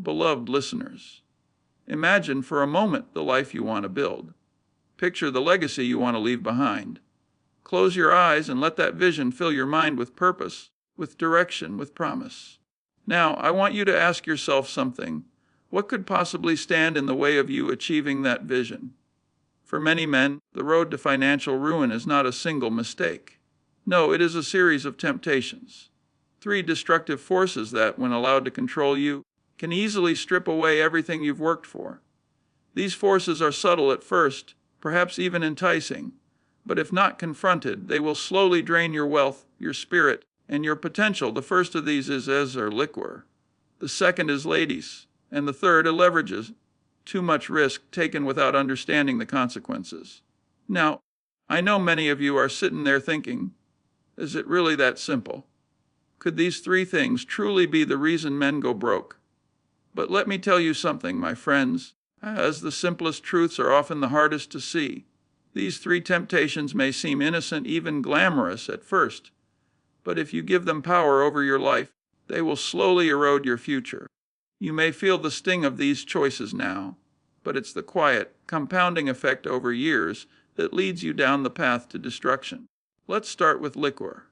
beloved listeners, imagine for a moment the life you want to build. Picture the legacy you want to leave behind. Close your eyes and let that vision fill your mind with purpose, with direction, with promise. Now, I want you to ask yourself something. What could possibly stand in the way of you achieving that vision? For many men, the road to financial ruin is not a single mistake. No, it is a series of temptations. 3 destructive forces that, when allowed to control you, can easily strip away everything you've worked for. These forces are subtle at first, perhaps even enticing, but if not confronted, they will slowly drain your wealth, your spirit, and your potential. The first of these is liquor. The second is ladies, and the third are leverages. Too much risk taken without understanding the consequences. Now, I know many of you are sitting there thinking, is it really that simple? Could these 3 things truly be the reason men go broke? But let me tell you something, my friends, as the simplest truths are often the hardest to see. These 3 temptations may seem innocent, even glamorous at first, but if you give them power over your life, they will slowly erode your future. You may feel the sting of these choices now, but it's the quiet, compounding effect over years that leads you down the path to destruction. Let's start with liquor.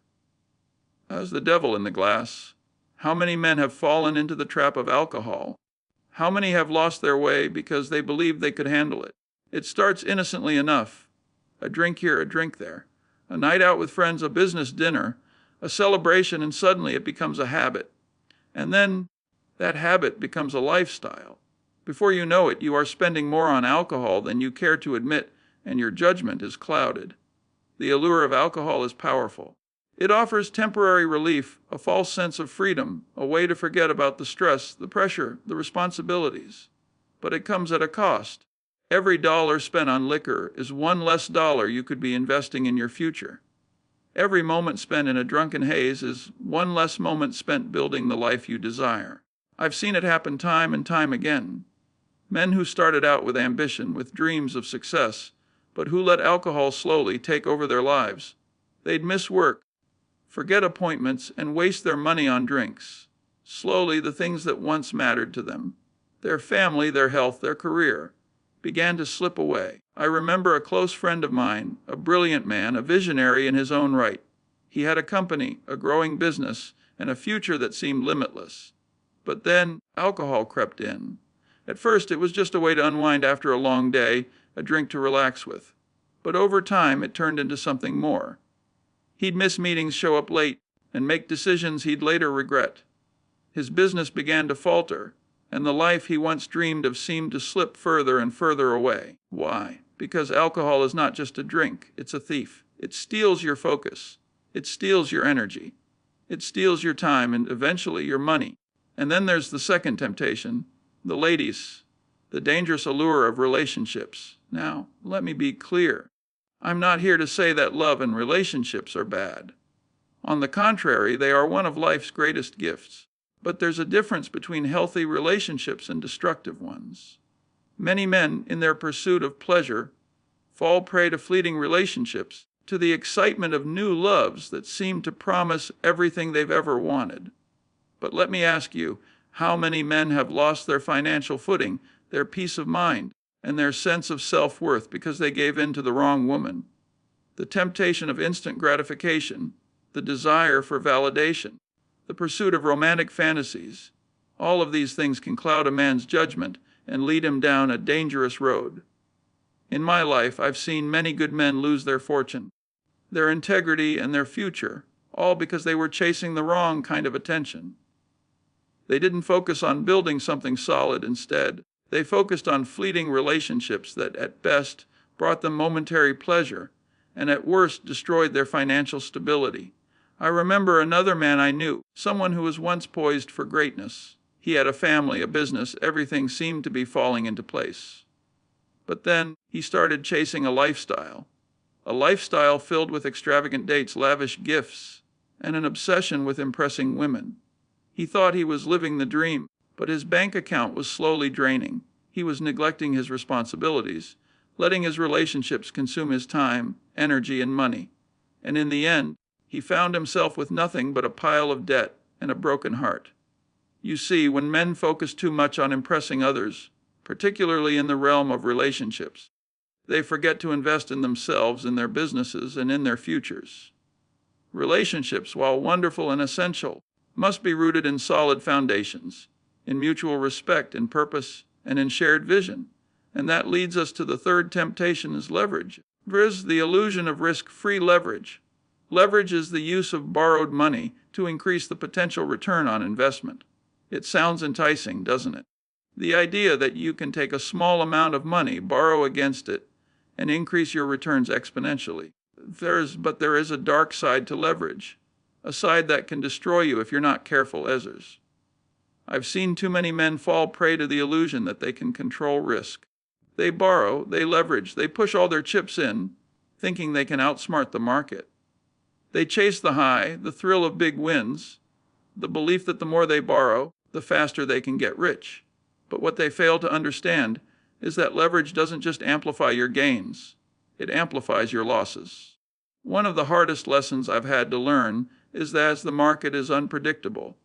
As the devil in the glass, how many men have fallen into the trap of alcohol? How many have lost their way because they believed they could handle it? It starts innocently enough. A drink here, a drink there. A night out with friends, a business dinner, a celebration, and suddenly it becomes a habit. And then that habit becomes a lifestyle. Before you know it, you are spending more on alcohol than you care to admit, and your judgment is clouded. The allure of alcohol is powerful. It offers temporary relief, a false sense of freedom, a way to forget about the stress, the pressure, the responsibilities. But it comes at a cost. Every dollar spent on liquor is one less dollar you could be investing in your future. Every moment spent in a drunken haze is one less moment spent building the life you desire. I've seen it happen time and time again. Men who started out with ambition, with dreams of success, but who let alcohol slowly take over their lives. They'd miss work, forget appointments, and waste their money on drinks. Slowly, the things that once mattered to them, their family, their health, their career, began to slip away. I remember a close friend of mine, a brilliant man, a visionary in his own right. He had a company, a growing business, and a future that seemed limitless. But then alcohol crept in. At first, it was just a way to unwind after a long day, a drink to relax with. But over time, it turned into something more. He'd miss meetings, show up late, and make decisions he'd later regret. His business began to falter, and the life he once dreamed of seemed to slip further and further away. Why? Because alcohol is not just a drink, it's a thief. It steals your focus. It steals your energy. It steals your time and eventually your money. And then there's the second temptation, the ladies, the dangerous allure of relationships. Now, let me be clear. I'm not here to say that love and relationships are bad. On the contrary, they are one of life's greatest gifts. But there's a difference between healthy relationships and destructive ones. Many men, in their pursuit of pleasure, fall prey to fleeting relationships, to the excitement of new loves that seem to promise everything they've ever wanted. But let me ask you, how many men have lost their financial footing, their peace of mind, and their sense of self-worth because they gave in to the wrong woman? The temptation of instant gratification, the desire for validation, the pursuit of romantic fantasies, all of these things can cloud a man's judgment and lead him down a dangerous road. In my life, I've seen many good men lose their fortune, their integrity, and their future, all because they were chasing the wrong kind of attention. They didn't focus on building something solid instead. They focused on fleeting relationships that, at best, brought them momentary pleasure, and at worst destroyed their financial stability. I remember another man I knew, someone who was once poised for greatness. He had a family, a business, everything seemed to be falling into place. But then he started chasing a lifestyle filled with extravagant dates, lavish gifts, and an obsession with impressing women. He thought he was living the dream, but his bank account was slowly draining. He was neglecting his responsibilities, letting his relationships consume his time, energy, and money. And in the end, he found himself with nothing but a pile of debt and a broken heart. You see, when men focus too much on impressing others, particularly in the realm of relationships, they forget to invest in themselves, in their businesses, and in their futures. Relationships, while wonderful and essential, must be rooted in solid foundations, in mutual respect, in purpose, and in shared vision. And that leads us to the third temptation is leverage. Viz. The illusion of risk-free leverage. Leverage is the use of borrowed money to increase the potential return on investment. It sounds enticing, doesn't it? The idea that you can take a small amount of money, borrow against it, and increase your returns exponentially. But there is a dark side to leverage, a side that can destroy you if you're not careful, Ezers. I've seen too many men fall prey to the illusion that they can control risk. They borrow, they leverage, they push all their chips in, thinking they can outsmart the market. They chase the high, the thrill of big wins, the belief that the more they borrow, the faster they can get rich. But what they fail to understand is that leverage doesn't just amplify your gains, it amplifies your losses. One of the hardest lessons I've had to learn is that as the market is unpredictable,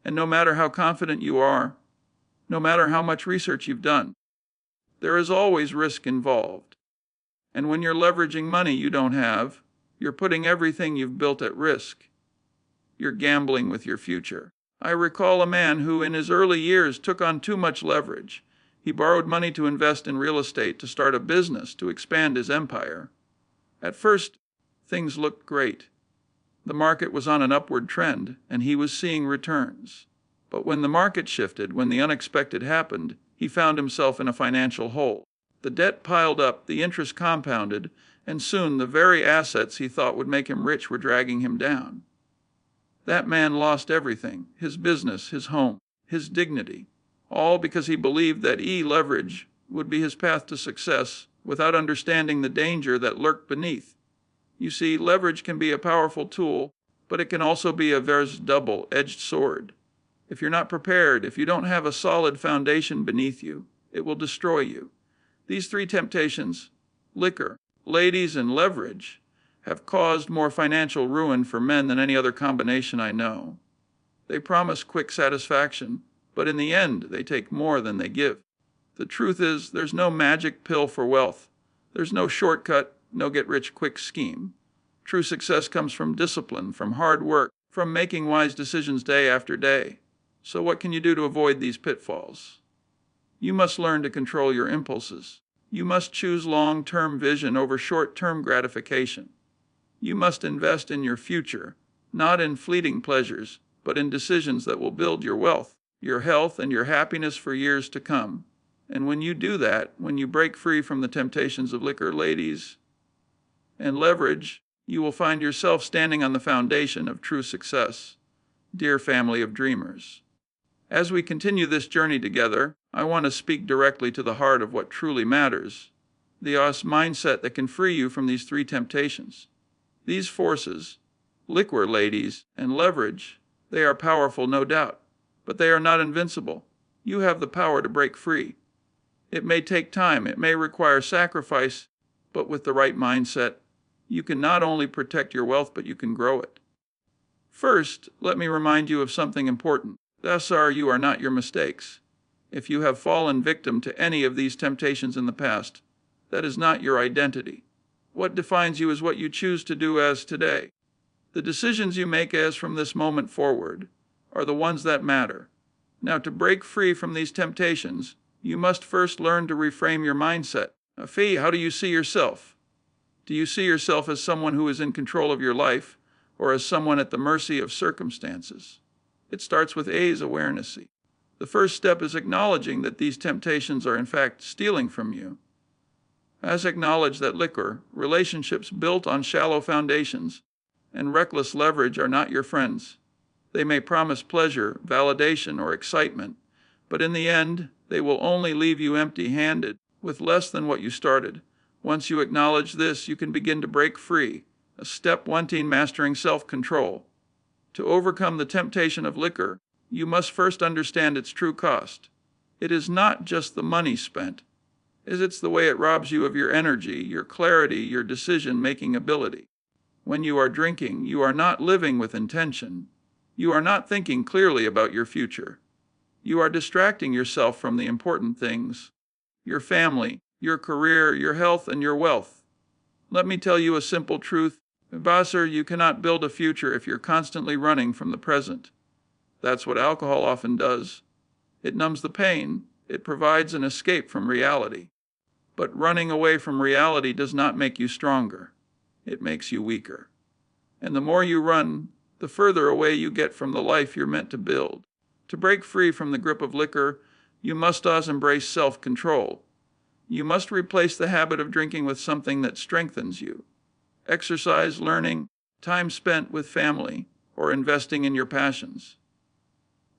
and no matter how confident you are, no matter how much research you've done, there is always risk involved. And when you're leveraging money you don't have, you're putting everything you've built at risk. You're gambling with your future. I recall a man who in his early years took on too much leverage. He borrowed money to invest in real estate, to start a business, to expand his empire. At first, things looked great. The market was on an upward trend, and he was seeing returns. But when the market shifted, when the unexpected happened, he found himself in a financial hole. The debt piled up, the interest compounded, and soon the very assets he thought would make him rich were dragging him down. That man lost everything, his business, his home, his dignity, all because he believed that leverage would be his path to success without understanding the danger that lurked beneath. You see, leverage can be a powerful tool, but it can also be a very double-edged sword. If you're not prepared, if you don't have a solid foundation beneath you, it will destroy you. These three temptations, liquor, ladies, and leverage, have caused more financial ruin for men than any other combination I know. They promise quick satisfaction, but in the end, they take more than they give. The truth is, there's no magic pill for wealth. There's no shortcut, no get-rich-quick scheme. True success comes from discipline, from hard work, from making wise decisions day after day. So what can you do to avoid these pitfalls? You must learn to control your impulses. You must choose long-term vision over short-term gratification. You must invest in your future, not in fleeting pleasures, but in decisions that will build your wealth, your health, and your happiness for years to come. And when you do that, when you break free from the temptations of liquor, ladies, and leverage, you will find yourself standing on the foundation of true success. Dear family of dreamers, as we continue this journey together, I want to speak directly to the heart of what truly matters, the mindset that can free you from these three temptations. These forces, liquor, ladies, and leverage, they are powerful, no doubt, but they are not invincible. You have the power to break free. It may take time, it may require sacrifice, but with the right mindset, you can not only protect your wealth, but you can grow it. First, let me remind you of something important. You are not your mistakes. If you have fallen victim to any of these temptations in the past, that is not your identity. What defines you is what you choose to do as today. The decisions you make as from this moment forward are the ones that matter. Now, to break free from these temptations, you must first learn to reframe your mindset. How do you see yourself? Do you see yourself as someone who is in control of your life, or as someone at the mercy of circumstances? It starts with awareness. The first step is acknowledging that these temptations are in fact stealing from you. Acknowledge that liquor, relationships built on shallow foundations, and reckless leverage are not your friends. They may promise pleasure, validation, or excitement, but in the end, they will only leave you empty-handed, with less than what you started. Once you acknowledge this, you can begin to break free. Step 1, mastering self-control. To overcome the temptation of liquor, you must first understand its true cost. It is not just the money spent. It's the way it robs you of your energy, your clarity, your decision-making ability. When you are drinking, you are not living with intention. You are not thinking clearly about your future. You are distracting yourself from the important things: your family, your career, your health, and your wealth. Let me tell you a simple truth. Vassar, you cannot build a future if you're constantly running from the present. That's what alcohol often does. It numbs the pain. It provides an escape from reality. But running away from reality does not make you stronger. It makes you weaker. And the more you run, the further away you get from the life you're meant to build. To break free from the grip of liquor, you must embrace self-control. You must replace the habit of drinking with something that strengthens you. Exercise, learning, time spent with family, or investing in your passions.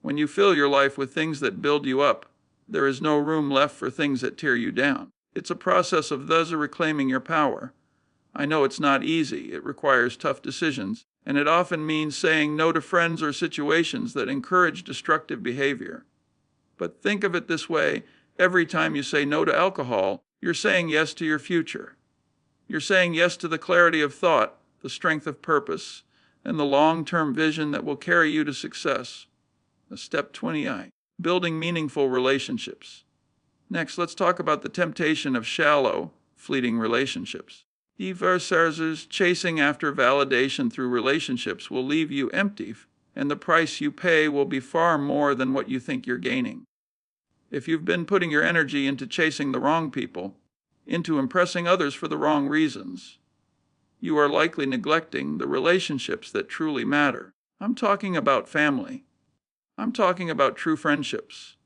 When you fill your life with things that build you up, there is no room left for things that tear you down. It's a process of thus reclaiming your power. I know it's not easy. It requires tough decisions, and it often means saying no to friends or situations that encourage destructive behavior. But think of it this way: every time you say no to alcohol, you're saying yes to your future. You're saying yes to the clarity of thought, the strength of purpose, and the long-term vision that will carry you to success. Step 20I, building meaningful relationships. Next, let's talk about the temptation of shallow, fleeting relationships. Diversers chasing after validation through relationships will leave you empty, and the price you pay will be far more than what you think you're gaining. If you've been putting your energy into chasing the wrong people, into impressing others for the wrong reasons, you are likely neglecting the relationships that truly matter. I'm talking about family. I'm talking about true friendships.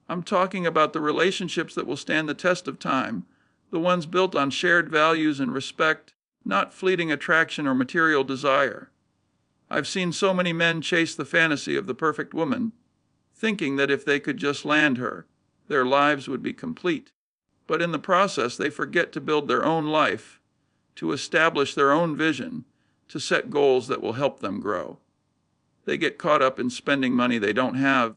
I'm talking about the relationships that will stand the test of time, the ones built on shared values and respect, not fleeting attraction or material desire. I've seen so many men chase the fantasy of the perfect woman, thinking that if they could just land her, their lives would be complete. But in the process, they forget to build their own life, to establish their own vision, to set goals that will help them grow. They get caught up in spending money they don't have,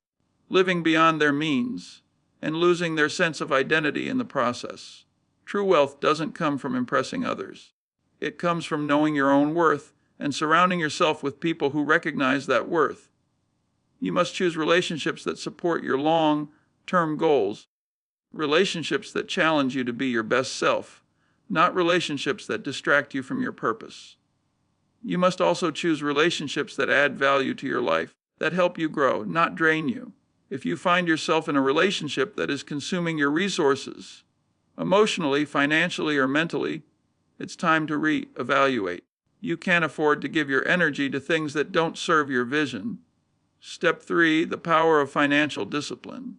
living beyond their means, and losing their sense of identity in the process. True wealth doesn't come from impressing others. It comes from knowing your own worth and surrounding yourself with people who recognize that worth. You must choose relationships that support your long-term goals, relationships that challenge you to be your best self, not relationships that distract you from your purpose. You must also choose relationships that add value to your life, that help you grow, not drain you. If you find yourself in a relationship that is consuming your resources, emotionally, financially, or mentally, it's time to re-evaluate. You can't afford to give your energy to things that don't serve your vision. Step 3, the power of financial discipline.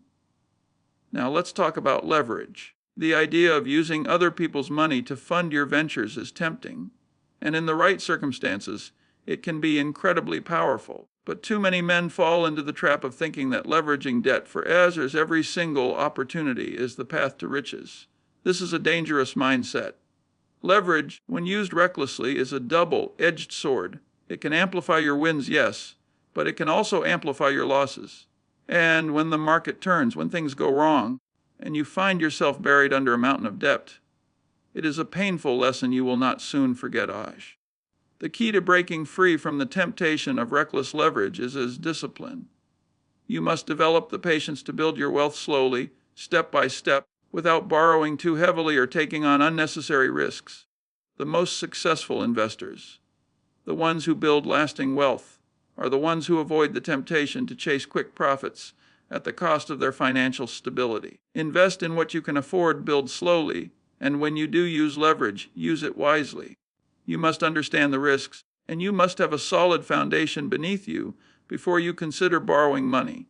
Now let's talk about leverage. The idea of using other people's money to fund your ventures is tempting, and in the right circumstances, it can be incredibly powerful. But too many men fall into the trap of thinking that leveraging debt for every single opportunity is the path to riches. This is a dangerous mindset. Leverage, when used recklessly, is a double-edged sword. It can amplify your wins, yes, but it can also amplify your losses. And when the market turns, when things go wrong, and you find yourself buried under a mountain of debt, it is a painful lesson you will not soon forget. The key to breaking free from the temptation of reckless leverage is discipline. You must develop the patience to build your wealth slowly, step by step, without borrowing too heavily or taking on unnecessary risks. The most successful investors, the ones who build lasting wealth, are the ones who avoid the temptation to chase quick profits at the cost of their financial stability. Invest in what you can afford, build slowly, and when you do use leverage, use it wisely. You must understand the risks, and you must have a solid foundation beneath you before you consider borrowing money.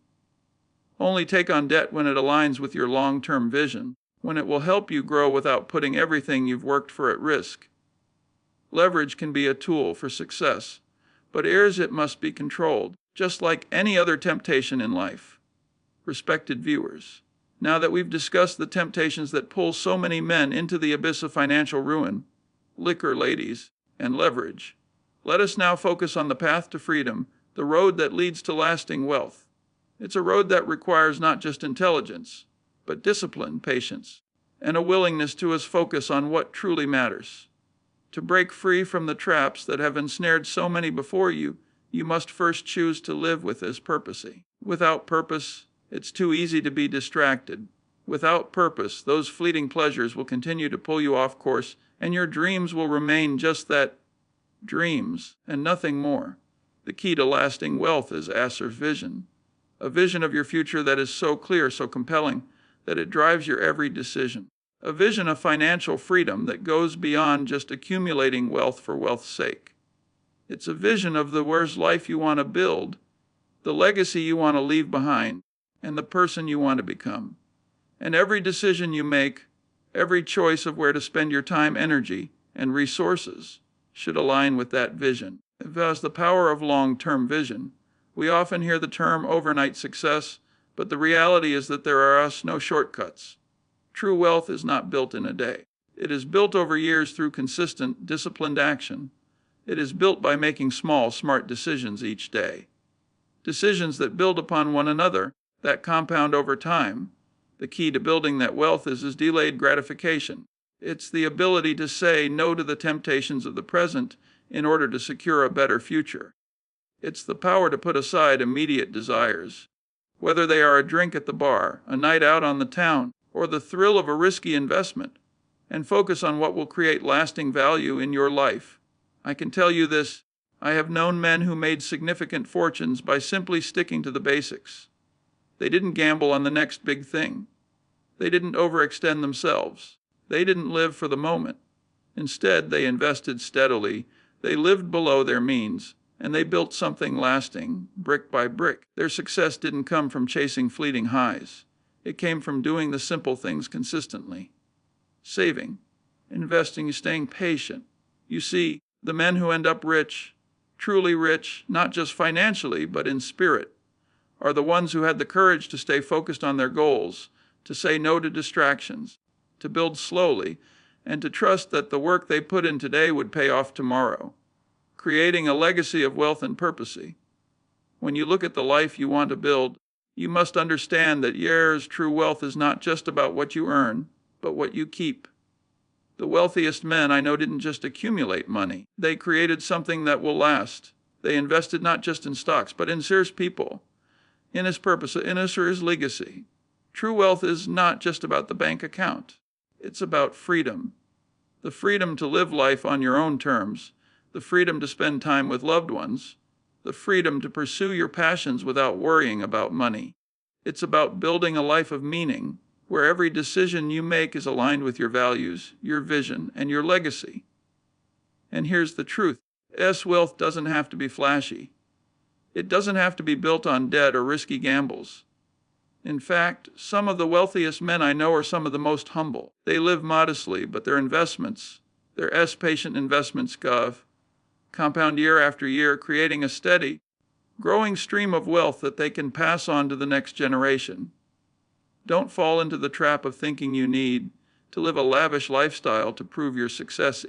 Only take on debt when it aligns with your long-term vision, when it will help you grow without putting everything you've worked for at risk. Leverage can be a tool for success, but it must be controlled, just like any other temptation in life. Respected viewers, now that we've discussed the temptations that pull so many men into the abyss of financial ruin, liquor, ladies, and leverage, let us now focus on the path to freedom, the road that leads to lasting wealth. It's a road that requires not just intelligence, but discipline, patience, and a willingness to focus on what truly matters. To break free from the traps that have ensnared so many before you, you must first choose to live with this purpose. Without purpose, it's too easy to be distracted. Without purpose, those fleeting pleasures will continue to pull you off course, and your dreams will remain just that, dreams, and nothing more. The key to lasting wealth is assertive vision, a vision of your future that is so clear, so compelling, that it drives your every decision. A vision of financial freedom that goes beyond just accumulating wealth for wealth's sake. It's a vision of the where's life you want to build, the legacy you want to leave behind, and the person you want to become. And every decision you make, every choice of where to spend your time, energy, and resources should align with that vision. Thus, the power of long-term vision. We often hear the term overnight success, but the reality is that there are no shortcuts. True wealth is not built in a day. It is built over years through consistent, disciplined action. It is built by making small, smart decisions each day. Decisions that build upon one another, that compound over time. The key to building that wealth is delayed gratification. It's the ability to say no to the temptations of the present in order to secure a better future. It's the power to put aside immediate desires, whether they are a drink at the bar, a night out on the town, or the thrill of a risky investment, and focus on what will create lasting value in your life. I can tell you this, I have known men who made significant fortunes by simply sticking to the basics. They didn't gamble on the next big thing. They didn't overextend themselves. They didn't live for the moment. Instead, they invested steadily. They lived below their means, and they built something lasting, brick by brick. Their success didn't come from chasing fleeting highs. It came from doing the simple things consistently. Saving, investing, staying patient. You see, the men who end up rich, truly rich, not just financially, but in spirit, are the ones who had the courage to stay focused on their goals, to say no to distractions, to build slowly, and to trust that the work they put in today would pay off tomorrow, creating a legacy of wealth and purpose. When you look at the life you want to build, you must understand that yours true wealth is not just about what you earn, but what you keep. The wealthiest men I know didn't just accumulate money. They created something that will last. They invested not just in stocks, but in his people, in his purpose, in his legacy. True wealth is not just about the bank account. It's about freedom. The freedom to live life on your own terms, the freedom to spend time with loved ones, the freedom to pursue your passions without worrying about money. It's about building a life of meaning, where every decision you make is aligned with your values, your vision, and your legacy. And here's the truth. Wealth doesn't have to be flashy. It doesn't have to be built on debt or risky gambles. In fact, some of the wealthiest men I know are some of the most humble. They live modestly, but their investments, their patient investments compound year after year, creating a steady, growing stream of wealth that they can pass on to the next generation. Don't fall into the trap of thinking you need to live a lavish lifestyle to prove your success.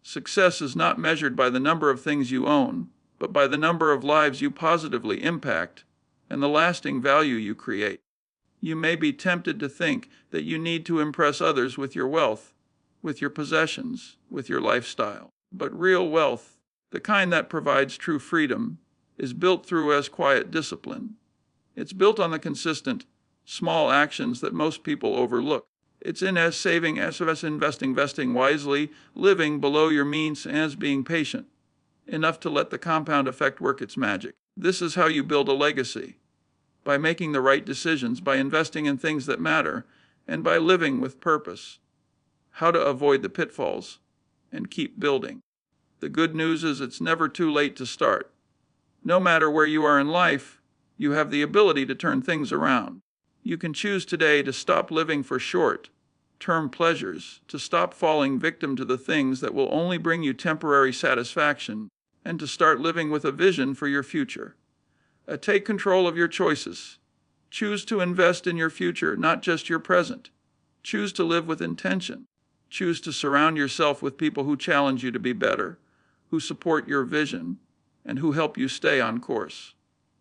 Success is not measured by the number of things you own, but by the number of lives you positively impact and the lasting value you create. You may be tempted to think that you need to impress others with your wealth, with your possessions, with your lifestyle. But real wealth, the kind that provides true freedom, is built through quiet discipline. It's built on the consistent, small actions that most people overlook. It's in saving, investing wisely, living below your means, as being patient, enough to let the compound effect work its magic. This is how you build a legacy. By making the right decisions, by investing in things that matter, and by living with purpose. How to avoid the pitfalls and keep building. The good news is it's never too late to start. No matter where you are in life, you have the ability to turn things around. You can choose today to stop living for short-term pleasures, to stop falling victim to the things that will only bring you temporary satisfaction, and to start living with a vision for your future. Take control of your choices. Choose to invest in your future, not just your present. Choose to live with intention. Choose to surround yourself with people who challenge you to be better, who support your vision, and who help you stay on course.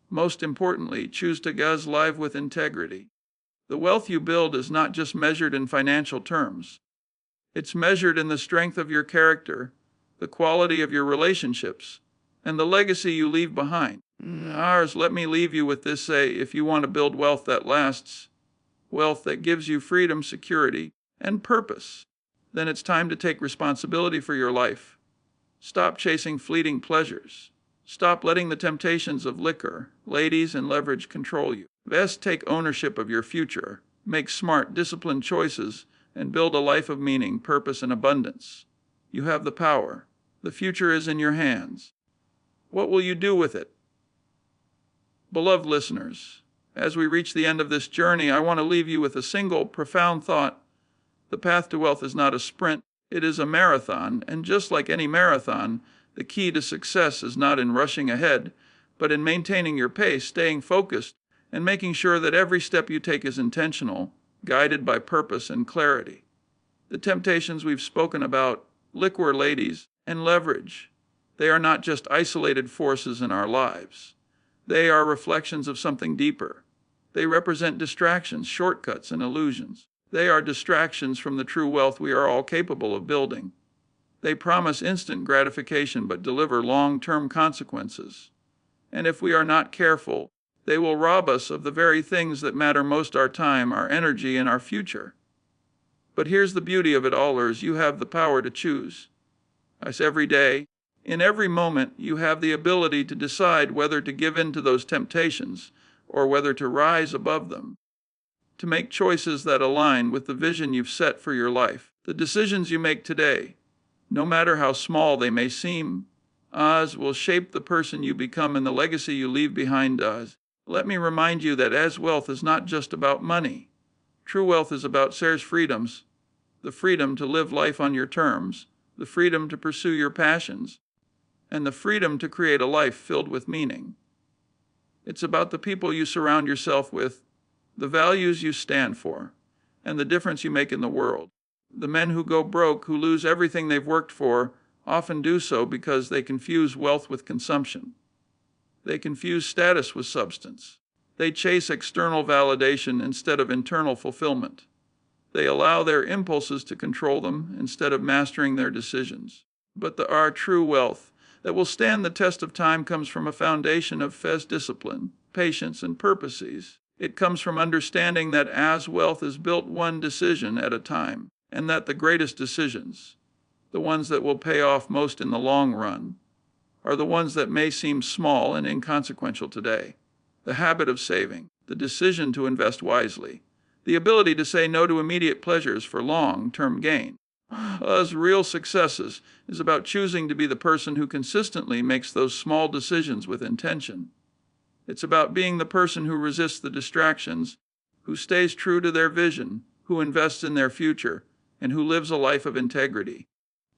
Most importantly, choose to live with integrity. The wealth you build is not just measured in financial terms. It's measured in the strength of your character, the quality of your relationships, and the legacy you leave behind. Let me leave you with this say, if you want to build wealth that lasts, wealth that gives you freedom, security, and purpose, then it's time to take responsibility for your life. Stop chasing fleeting pleasures. Stop letting the temptations of liquor, ladies, and leverage control you. Best take ownership of your future, make smart, disciplined choices, and build a life of meaning, purpose, and abundance. You have the power. The future is in your hands. What will you do with it? Beloved listeners, as we reach the end of this journey, I want to leave you with a single profound thought. The path to wealth is not a sprint, it is a marathon, and just like any marathon, the key to success is not in rushing ahead, but in maintaining your pace, staying focused, and making sure that every step you take is intentional, guided by purpose and clarity. The temptations we've spoken about, liquor, ladies, and leverage, they are not just isolated forces in our lives. They are reflections of something deeper. They represent distractions, shortcuts, and illusions. They are distractions from the true wealth we are all capable of building. They promise instant gratification but deliver long-term consequences. And if we are not careful, they will rob us of the very things that matter most: our time, our energy, and our future. But here's the beauty of it all, you have the power to choose. As every day, in every moment, you have the ability to decide whether to give in to those temptations or whether to rise above them, to make choices that align with the vision you've set for your life. The decisions you make today, no matter how small they may seem, will shape the person you become and the legacy you leave behind. Let me remind you that wealth is not just about money. True wealth is about freedoms, the freedom to live life on your terms, the freedom to pursue your passions, and the freedom to create a life filled with meaning. It's about the people you surround yourself with, the values you stand for, and the difference you make in the world. The men who go broke, who lose everything they've worked for, often do so because they confuse wealth with consumption. They confuse status with substance. They chase external validation instead of internal fulfillment. They allow their impulses to control them instead of mastering their decisions. But our true wealth that will stand the test of time comes from a foundation of discipline, patience, and purposes. It comes from understanding that wealth is built one decision at a time, and that the greatest decisions, the ones that will pay off most in the long run, are the ones that may seem small and inconsequential today. The habit of saving, the decision to invest wisely, the ability to say no to immediate pleasures for long-term gain. Real successes is about choosing to be the person who consistently makes those small decisions with intention. It's about being the person who resists the distractions, who stays true to their vision, who invests in their future, and who lives a life of integrity.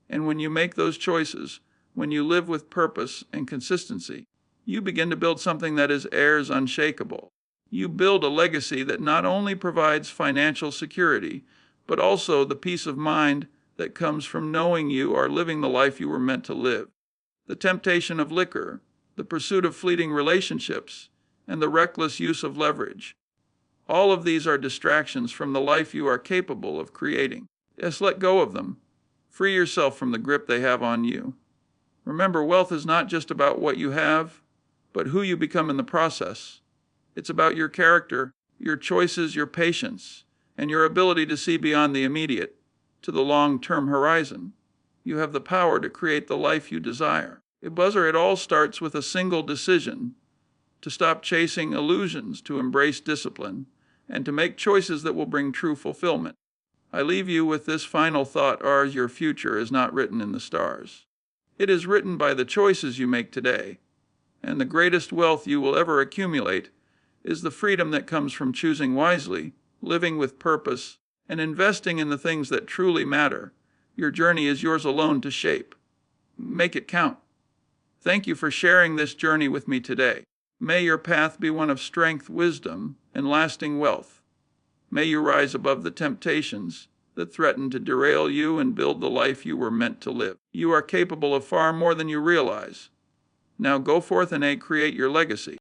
And when you make those choices, when you live with purpose and consistency, you begin to build something that is unshakable. You build a legacy that not only provides financial security, but also the peace of mind that comes from knowing you are living the life you were meant to live. The temptation of liquor, the pursuit of fleeting relationships, and the reckless use of leverage, all of these are distractions from the life you are capable of creating. Yes, let go of them. Free yourself from the grip they have on you. Remember, wealth is not just about what you have, but who you become in the process. It's about your character, your choices, your patience, and your ability to see beyond the immediate to the long-term horizon. You have the power to create the life you desire. It all starts with a single decision: to stop chasing illusions, to embrace discipline, and to make choices that will bring true fulfillment. I leave you with this final thought: your future is not written in the stars. It is written by the choices you make today. And the greatest wealth you will ever accumulate is the freedom that comes from choosing wisely, living with purpose, and investing in the things that truly matter. Your journey is yours alone to shape. Make it count. Thank you for sharing this journey with me today. May your path be one of strength, wisdom, and lasting wealth. May you rise above the temptations that threaten to derail you and build the life you were meant to live. You are capable of far more than you realize. Now go forth and create your legacy.